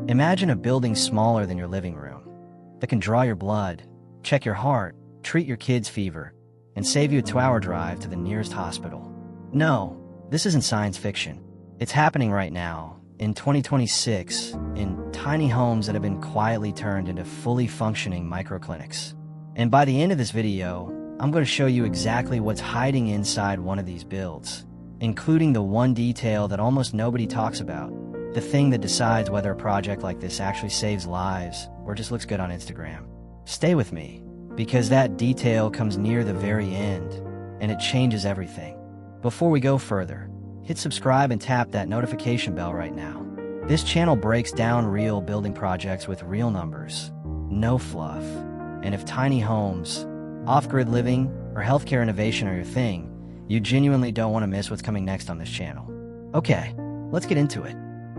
Imagine a building smaller than your living room that can draw your blood, check your heart, treat your kid's fever, and save you a 2-hour drive to the nearest hospital. No, this isn't science fiction. It's happening right now, in 2026, in tiny homes that have been quietly turned into fully functioning microclinics. And by the end of this video, I'm going to show you exactly what's hiding inside one of these builds, including the one detail that almost nobody talks about, the thing that decides whether a project like this actually saves lives or just looks good on Instagram. Stay with me, because that detail comes near the very end, and it changes everything. Before we go further, hit subscribe and tap that notification bell right now. This channel breaks down real building projects with real numbers, no fluff. And if tiny homes, off-grid living, or healthcare innovation are your thing, you genuinely don't want to miss what's coming next on this channel. Okay, let's get into it.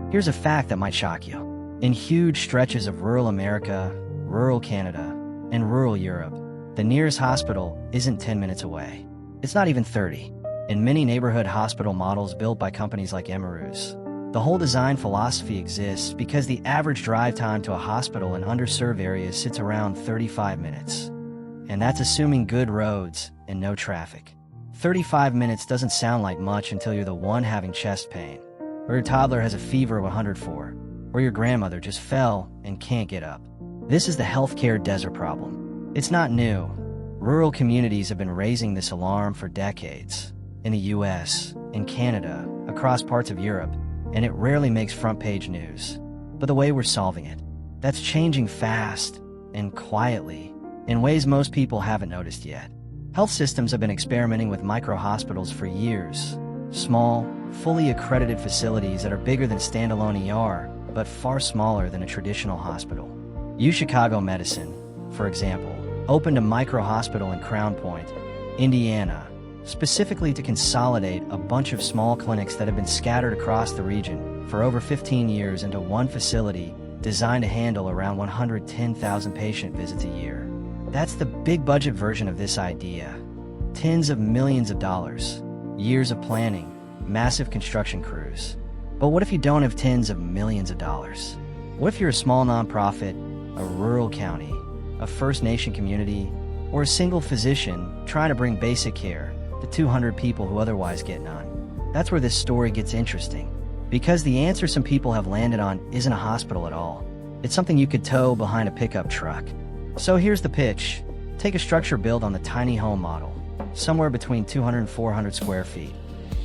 Here's a fact that might shock you. In huge stretches of rural America, rural Canada, and rural Europe, the nearest hospital isn't 10 minutes away. It's not even 30. In many neighborhood hospital models built by companies like MAHEC, the whole design philosophy exists because the average drive time to a hospital in underserved areas sits around 35 minutes. And that's assuming good roads and no traffic. 35 minutes doesn't sound like much until you're the one having chest pain, or your toddler has a fever of 104, or your grandmother just fell and can't get up. This is the healthcare desert problem. It's not new. Rural communities have been raising this alarm for decades. In the US, in Canada, across parts of Europe, and it rarely makes front-page news. But the way we're solving it, that's changing fast and quietly, in ways most people haven't noticed yet. Health systems have been experimenting with micro-hospitals for years. Small, fully accredited facilities that are bigger than standalone ER, but far smaller than a traditional hospital. UChicago Medicine, for example, opened a micro-hospital in Crown Point, Indiana, specifically to consolidate a bunch of small clinics that have been scattered across the region for over 15 years into one facility designed to handle around 110,000 patient visits a year. That's the big budget version of this idea. Tens of millions of dollars, years of planning, massive construction crews. But what if you don't have tens of millions of dollars? What if you're a small nonprofit, a rural county, a First Nation community, or a single physician trying to bring basic care to 200 people who otherwise get none? That's where this story gets interesting, because the answer some people have landed on isn't a hospital at all. It's something you could tow behind a pickup truck. So here's the pitch. Take a structure built on the tiny home model, somewhere between 200 and 400 square feet.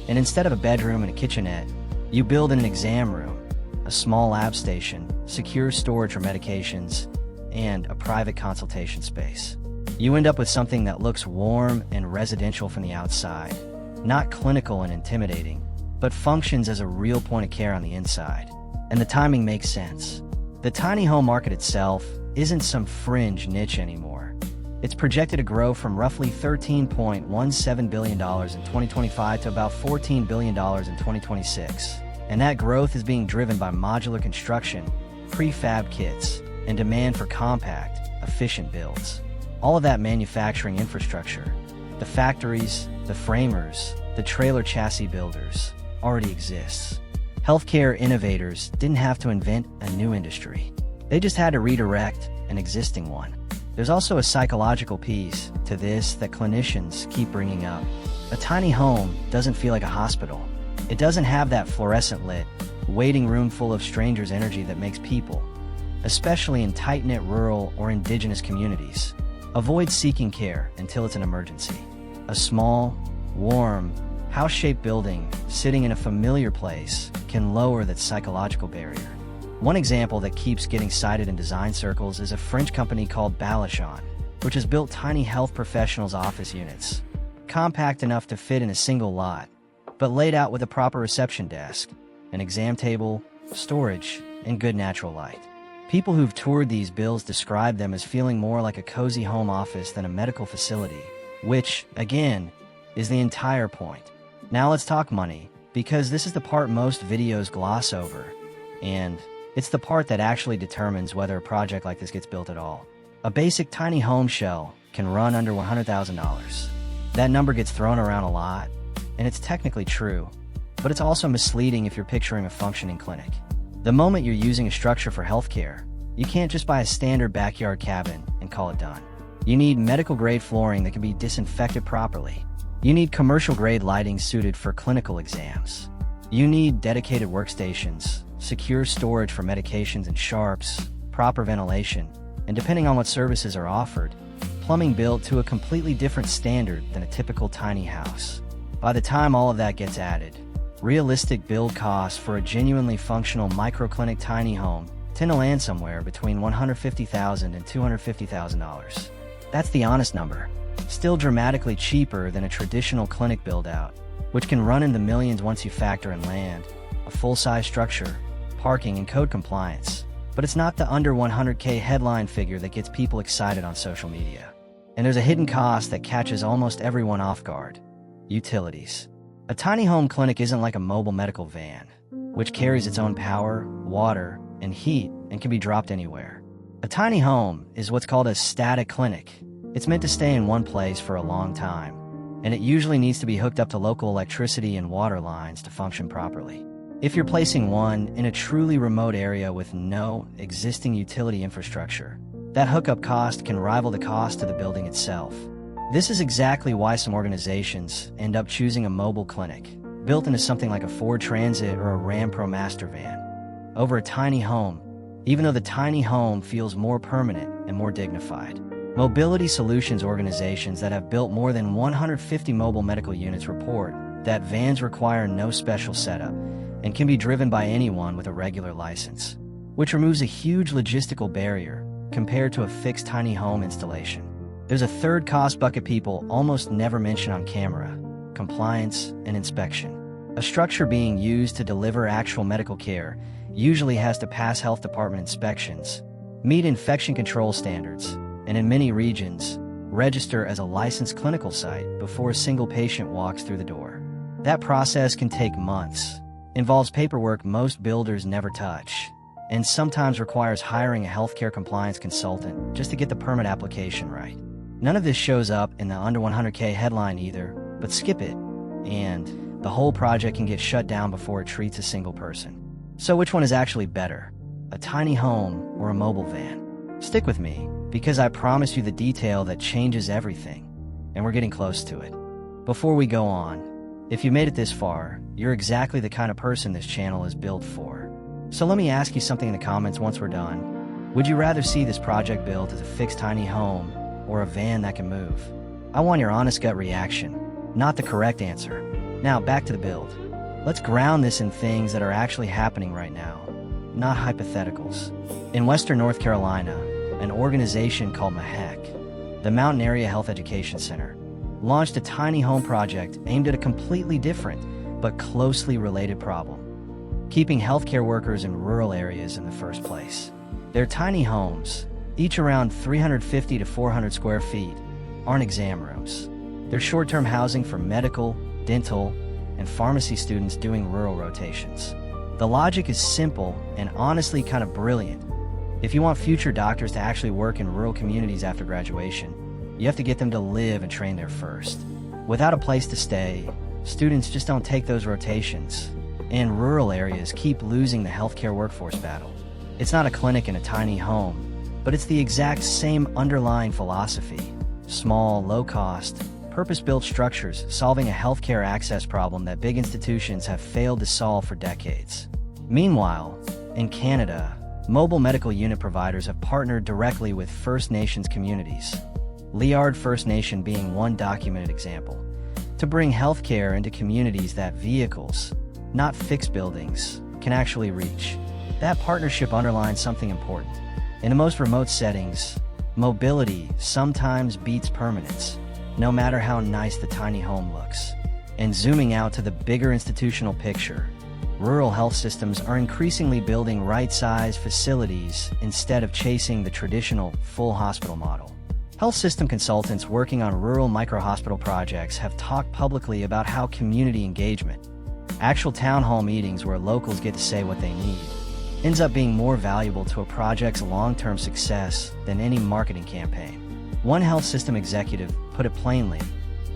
And instead of a bedroom and a kitchenette, you build an exam room, a small lab station, secure storage for medications, and a private consultation space. You end up with something that looks warm and residential from the outside, not clinical and intimidating, but functions as a real point of care on the inside. And the timing makes sense. The tiny home market itself isn't some fringe niche anymore. It's projected to grow from roughly $13.17 billion in 2025 to about $14 billion in 2026. And that growth is being driven by modular construction, prefab kits, and demand for compact, efficient builds. All of that manufacturing infrastructure, the factories, the framers, the trailer chassis builders, already exists. Healthcare innovators didn't have to invent a new industry. They just had to redirect an existing one. There's also a psychological piece to this that clinicians keep bringing up. A tiny home doesn't feel like a hospital. It doesn't have that fluorescent lit, waiting room full of strangers energy that makes people, especially in tight-knit rural or indigenous communities, avoid seeking care until it's an emergency. A small, warm, house-shaped building sitting in a familiar place can lower that psychological barrier. One example that keeps getting cited in design circles is a French company called Balachon, which has built tiny health professionals' office units, compact enough to fit in a single lot, but laid out with a proper reception desk, an exam table, storage, and good natural light. People who've toured these builds describe them as feeling more like a cozy home office than a medical facility, which, again, is the entire point. Now let's talk money, because this is the part most videos gloss over, and it's the part that actually determines whether a project like this gets built at all. A basic tiny home shell can run under $100,000. That number gets thrown around a lot, and it's technically true, but it's also misleading if you're picturing a functioning clinic. The moment you're using a structure for healthcare, you can't just buy a standard backyard cabin and call it done. You need medical-grade flooring that can be disinfected properly. You need commercial-grade lighting suited for clinical exams. You need dedicated workstations, secure storage for medications and sharps, proper ventilation, and depending on what services are offered, plumbing built to a completely different standard than a typical tiny house. By the time all of that gets added, realistic build costs for a genuinely functional microclinic tiny home tend to land somewhere between $150,000 and $250,000. That's the honest number. Still dramatically cheaper than a traditional clinic build-out, which can run in the millions once you factor in land, a full-size structure, parking, and code compliance. But it's not the under $100K headline figure that gets people excited on social media. And there's a hidden cost that catches almost everyone off guard: utilities. A tiny home clinic isn't like a mobile medical van, which carries its own power, water, and heat and can be dropped anywhere. A tiny home is what's called a static clinic. It's meant to stay in one place for a long time, and it usually needs to be hooked up to local electricity and water lines to function properly. If you're placing one in a truly remote area with no existing utility infrastructure, that hookup cost can rival the cost of the building itself. This is exactly why some organizations end up choosing a mobile clinic, built into something like a Ford Transit or a Ram Pro Master van, over a tiny home, even though the tiny home feels more permanent and more dignified. Mobility solutions organizations that have built more than 150 mobile medical units report that vans require no special setup and can be driven by anyone with a regular license, which removes a huge logistical barrier compared to a fixed tiny home installation. There's a third cost bucket people almost never mention on camera: compliance and inspection. A structure being used to deliver actual medical care usually has to pass health department inspections, meet infection control standards, and in many regions, register as a licensed clinical site before a single patient walks through the door. That process can take months, involves paperwork most builders never touch, and sometimes requires hiring a healthcare compliance consultant just to get the permit application right. None of this shows up in the under 100K headline either, but skip it, and the whole project can get shut down before it treats a single person. So which one is actually better, a tiny home or a mobile van? Stick with me, because I promise you the detail that changes everything, and we're getting close to it. Before we go on, if you made it this far, you're exactly the kind of person this channel is built for. So let me ask you something in the comments once we're done. Would you rather see this project built as a fixed tiny home or a van that can move? I want your honest gut reaction, not the correct answer. Now back to the build. Let's ground this in things that are actually happening right now, not hypotheticals. In Western North Carolina, an organization called MAHEC, the Mountain Area Health Education Center, launched a tiny home project aimed at a completely different but closely related problem: keeping healthcare workers in rural areas in the first place. Their tiny homes, each around 350 to 400 square feet, aren't exam rooms. They're short-term housing for medical, dental, and pharmacy students doing rural rotations. The logic is simple and honestly kind of brilliant. If you want future doctors to actually work in rural communities after graduation, you have to get them to live and train there first. Without a place to stay, students just don't take those rotations, and rural areas keep losing the healthcare workforce battle. It's not a clinic in a tiny home, but it's the exact same underlying philosophy: small, low-cost, purpose-built structures solving a healthcare access problem that big institutions have failed to solve for decades. Meanwhile, in Canada, mobile medical unit providers have partnered directly with First Nations communities, Liard First Nation being one documented example, to bring healthcare into communities that vehicles, not fixed buildings, can actually reach. That partnership underlines something important. In the most remote settings, mobility sometimes beats permanence, no matter how nice the tiny home looks. And zooming out to the bigger institutional picture, rural health systems are increasingly building right-sized facilities instead of chasing the traditional full hospital model. Health system consultants working on rural micro-hospital projects have talked publicly about how community engagement, actual town hall meetings where locals get to say what they need, ends up being more valuable to a project's long-term success than any marketing campaign. One health system executive put it plainly: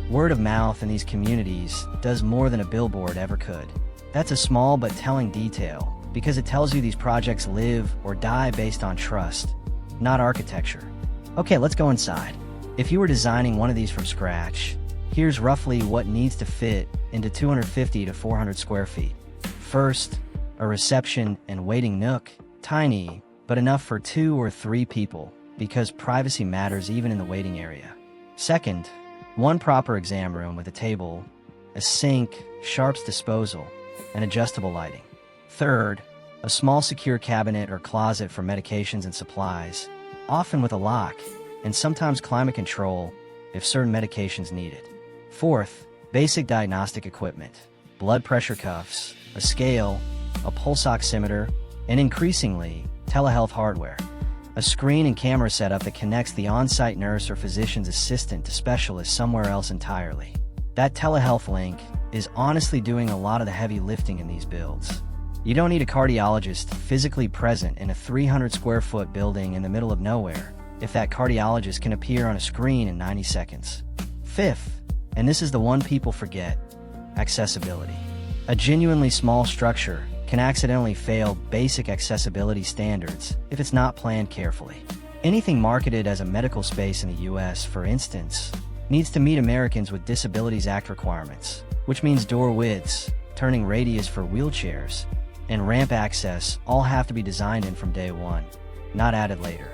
word of mouth in these communities does more than a billboard ever could. That's a small but telling detail, because it tells you these projects live or die based on trust, not architecture. Okay, let's go inside. If you were designing one of these from scratch, here's roughly what needs to fit into 250 to 400 square feet. First, a reception and waiting nook, tiny, but enough for 2 or 3 people, because privacy matters even in the waiting area. Second, one proper exam room with a table, a sink, sharps disposal, and adjustable lighting. Third, a small secure cabinet or closet for medications and supplies, often with a lock, and sometimes climate control if certain medications needed. Fourth, basic diagnostic equipment, blood pressure cuffs, a scale, a pulse oximeter, and increasingly, telehealth hardware. A screen and camera setup that connects the on-site nurse or physician's assistant to specialists somewhere else entirely. That telehealth link is honestly doing a lot of the heavy lifting in these builds. You don't need a cardiologist physically present in a 300 square foot building in the middle of nowhere if that cardiologist can appear on a screen in 90 seconds. Fifth, and this is the one people forget, accessibility. A genuinely small structure can accidentally fail basic accessibility standards if it's not planned carefully. Anything marketed as a medical space in the US, for instance, needs to meet Americans with Disabilities Act requirements, which means door widths, turning radius for wheelchairs, and ramp access all have to be designed in from day one, not added later.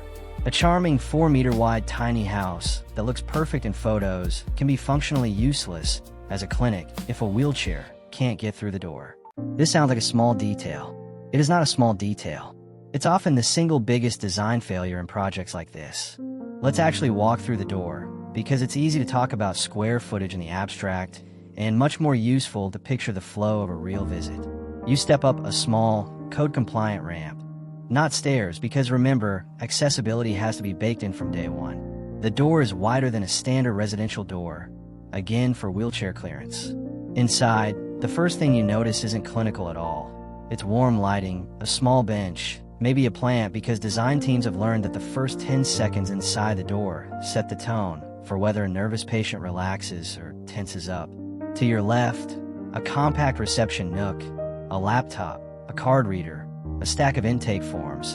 A charming 4-meter wide tiny house that looks perfect in photos can be functionally useless as a clinic if a wheelchair can't get through the door. This sounds like a small detail. It is not a small detail. It's often the single biggest design failure in projects like this. Let's actually walk through the door, because it's easy to talk about square footage in the abstract, and much more useful to picture the flow of a real visit. You step up a small, code-compliant ramp. Not stairs, because remember, accessibility has to be baked in from day one. The door is wider than a standard residential door, again for wheelchair clearance. Inside, the first thing you notice isn't clinical at all. It's warm lighting, a small bench, maybe a plant, because design teams have learned that the first 10 seconds inside the door set the tone for whether a nervous patient relaxes or tenses up. To your left, a compact reception nook, a laptop, a card reader, a stack of intake forms,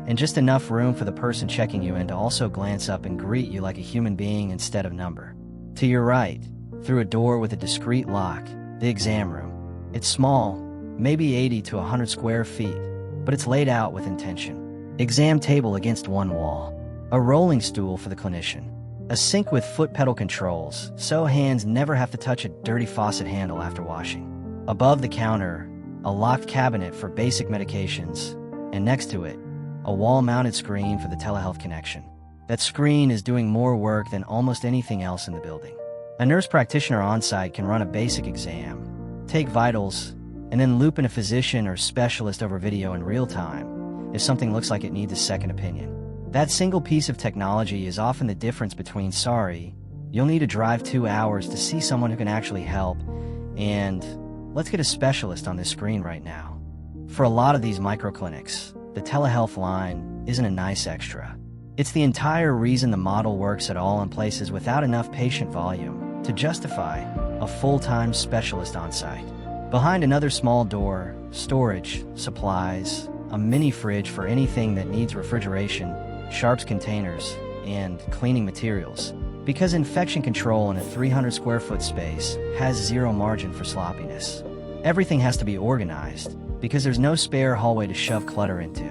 and just enough room for the person checking you in to also glance up and greet you like a human being instead of number. To your right, through a door with a discreet lock, the exam room. It's small, maybe 80 to 100 square feet, but it's laid out with intention. Exam table against one wall, a rolling stool for the clinician, a sink with foot pedal controls so hands never have to touch a dirty faucet handle after washing. Above the counter, a locked cabinet for basic medications, and next to it, a wall-mounted screen for the telehealth connection. That screen is doing more work than almost anything else in the building. A nurse practitioner on-site can run a basic exam, take vitals, and then loop in a physician or specialist over video in real time if something looks like it needs a second opinion. That single piece of technology is often the difference between, sorry, you'll need to drive 2 hours to see someone who can actually help, and let's get a specialist on this screen right now. For a lot of these microclinics, the telehealth line isn't a nice extra. It's the entire reason the model works at all in places without enough patient volume to justify a full-time specialist on site. Behind another small door, storage, supplies, a mini fridge for anything that needs refrigeration, sharps containers, and cleaning materials. Because infection control in a 300 square foot space has zero margin for sloppiness. Everything has to be organized, because there's no spare hallway to shove clutter into.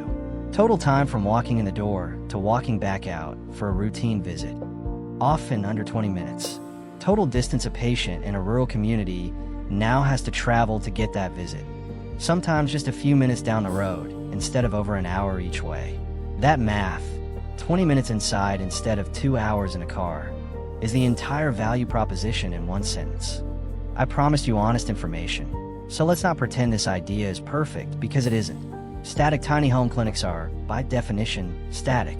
Total time from walking in the door to walking back out for a routine visit, often under 20 minutes. Total distance a patient in a rural community now has to travel to get that visit. Sometimes just a few minutes down the road, instead of over an hour each way. That math, 20 minutes inside instead of 2 hours in a car, is the entire value proposition in one sentence. I promised you honest information, so let's not pretend this idea is perfect, because it isn't. Static tiny home clinics are, by definition, static.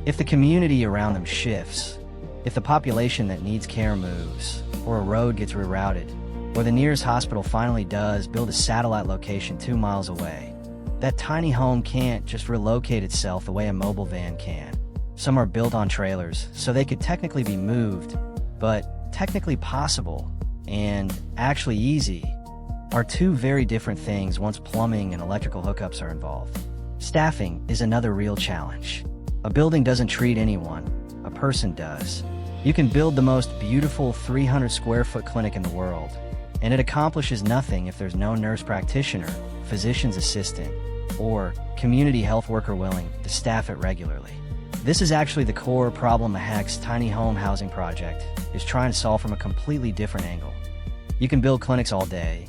If the community around them shifts, if the population that needs care moves, or a road gets rerouted, or the nearest hospital finally does build a satellite location 2 miles away, that tiny home can't just relocate itself the way a mobile van can. Some are built on trailers, so they could technically be moved, but technically possible, and actually easy, are two very different things once plumbing and electrical hookups are involved. Staffing is another real challenge. A building doesn't treat anyone, a person does. You can build the most beautiful 300 square foot clinic in the world, and it accomplishes nothing if there's no nurse practitioner, physician's assistant, or community health worker willing to staff it regularly. This is actually the core problem MAHEC's tiny home housing project is trying to solve from a completely different angle. You can build clinics all day,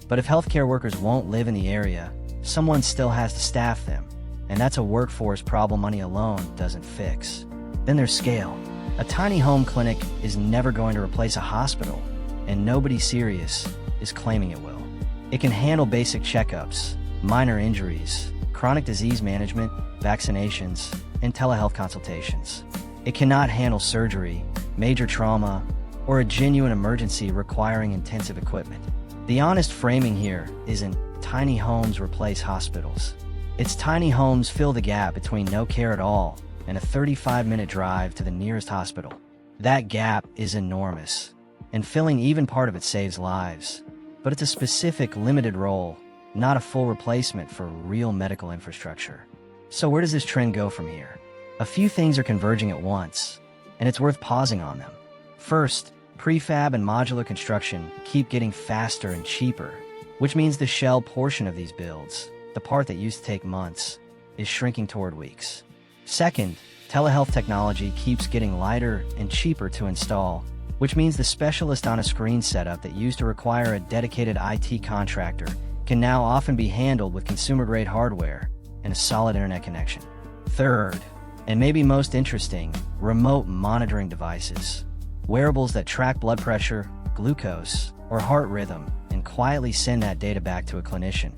but if healthcare workers won't live in the area, someone still has to staff them, and that's a workforce problem money alone doesn't fix. Then there's scale. A tiny home clinic is never going to replace a hospital, and nobody serious is claiming it will. It can handle basic checkups, minor injuries, chronic disease management, vaccinations, and telehealth consultations. It cannot handle surgery, major trauma, or a genuine emergency requiring intensive equipment. The honest framing here isn't tiny homes replace hospitals. It's tiny homes fill the gap between no care at all and a 35-minute drive to the nearest hospital. That gap is enormous, and filling even part of it saves lives. But it's a specific, limited role, not a full replacement for real medical infrastructure. So where does this trend go from here? A few things are converging at once, and it's worth pausing on them. First, prefab and modular construction keep getting faster and cheaper, which means the shell portion of these builds, the part that used to take months, is shrinking toward weeks. Second, telehealth technology keeps getting lighter and cheaper to install, which means the specialist on a screen setup that used to require a dedicated IT contractor can now often be handled with consumer-grade hardware and a solid internet connection. Third, and maybe most interesting, remote monitoring devices. Wearables that track blood pressure, glucose, or heart rhythm and quietly send that data back to a clinician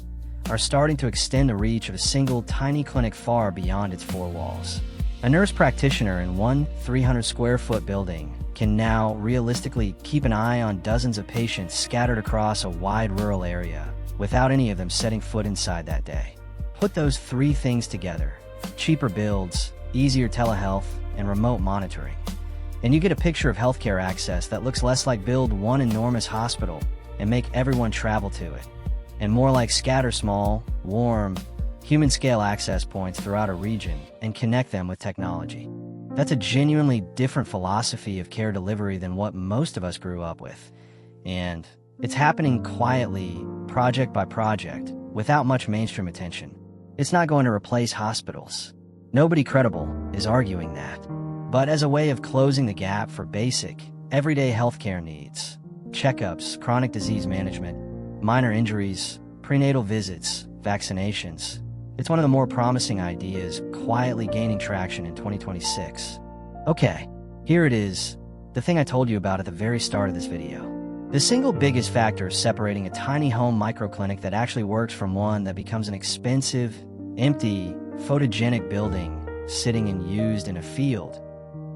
are starting to extend the reach of a single tiny clinic far beyond its four walls. A nurse practitioner in one 300 square foot building can now realistically keep an eye on dozens of patients scattered across a wide rural area without any of them setting foot inside that day. Put those three things together: cheaper builds, easier telehealth, and remote monitoring, and you get a picture of healthcare access that looks less like build one enormous hospital and make everyone travel to it, and more like scatter small, warm, human-scale access points throughout a region and connect them with technology. That's a genuinely different philosophy of care delivery than what most of us grew up with, and it's happening quietly, project by project, without much mainstream attention. It's not going to replace hospitals. Nobody credible is arguing that. But as a way of closing the gap for basic, everyday healthcare needs, checkups, chronic disease management, minor injuries, prenatal visits, vaccinations, it's one of the more promising ideas quietly gaining traction in 2026. Okay, here it is, the thing I told you about at the very start of this video. The single biggest factor separating a tiny home microclinic that actually works from one that becomes an expensive, empty, photogenic building sitting and used in a field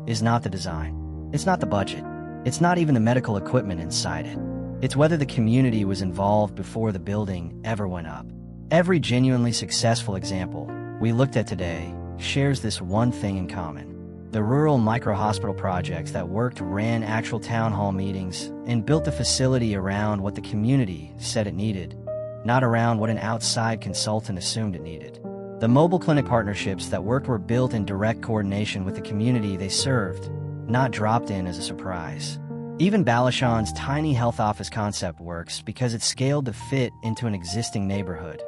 is not the design. It's not the budget. It's not even the medical equipment inside it. It's whether the community was involved before the building ever went up. Every genuinely successful example we looked at today shares this one thing in common. The rural micro-hospital projects that worked ran actual town hall meetings and built the facility around what the community said it needed, not around what an outside consultant assumed it needed. The mobile clinic partnerships that worked were built in direct coordination with the community they served, not dropped in as a surprise. Even Balashon's tiny health office concept works because it's scaled to fit into an existing neighborhood,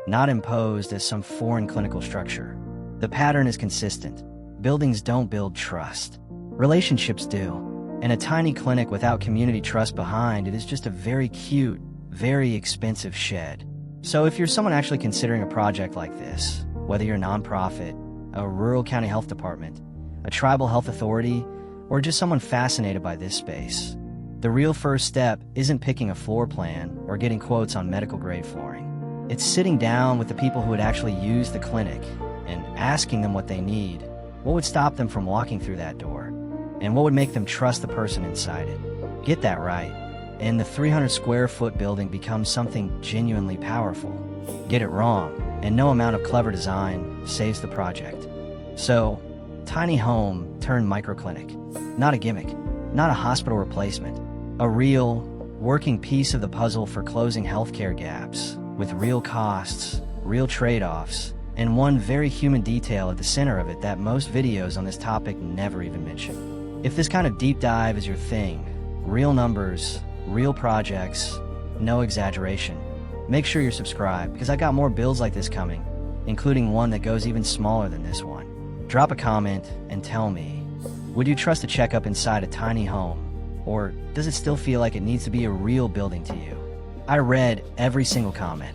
not imposed as some foreign clinical structure. The pattern is consistent. Buildings don't build trust. Relationships do. And a tiny clinic without community trust behind it is just a very cute, very expensive shed. So if you're someone actually considering a project like this, whether you're a nonprofit, a rural county health department, a tribal health authority, or just someone fascinated by this space, the real first step isn't picking a floor plan or getting quotes on medical grade flooring. It's sitting down with the people who would actually use the clinic and asking them what they need. What would stop them from walking through that door? And what would make them trust the person inside it? Get that right, and the 300 square foot building becomes something genuinely powerful. Get it wrong, and no amount of clever design saves the project. So, tiny home turned microclinic. Not a gimmick, not a hospital replacement. A real, working piece of the puzzle for closing healthcare gaps, with real costs, real trade-offs, and one very human detail at the center of it that most videos on this topic never even mention. If this kind of deep dive is your thing, real numbers, real projects, no exaggeration, make sure you're subscribed because I got more builds like this coming, including one that goes even smaller than this one. Drop a comment and tell me, would you trust a checkup inside a tiny home? Or does it still feel like it needs to be a real building to you? I read every single comment,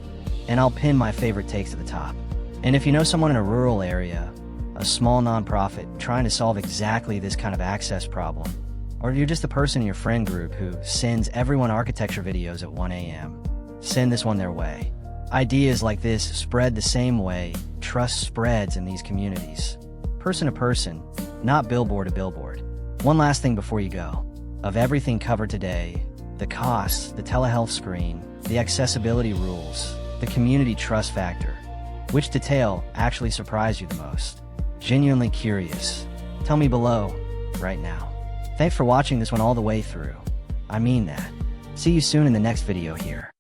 and I'll pin my favorite takes at the top. And if you know someone in a rural area, a small nonprofit trying to solve exactly this kind of access problem, or if you're just a person in your friend group who sends everyone architecture videos at 1 a.m., send this one their way. Ideas like this spread the same way trust spreads in these communities. Person to person, not billboard to billboard. One last thing before you go. Of everything covered today, the costs, the telehealth screen, the accessibility rules, the community trust factor, which detail actually surprised you the most? Genuinely curious. Tell me below, right now. Thanks for watching this one all the way through. I mean that. See you soon in the next video here.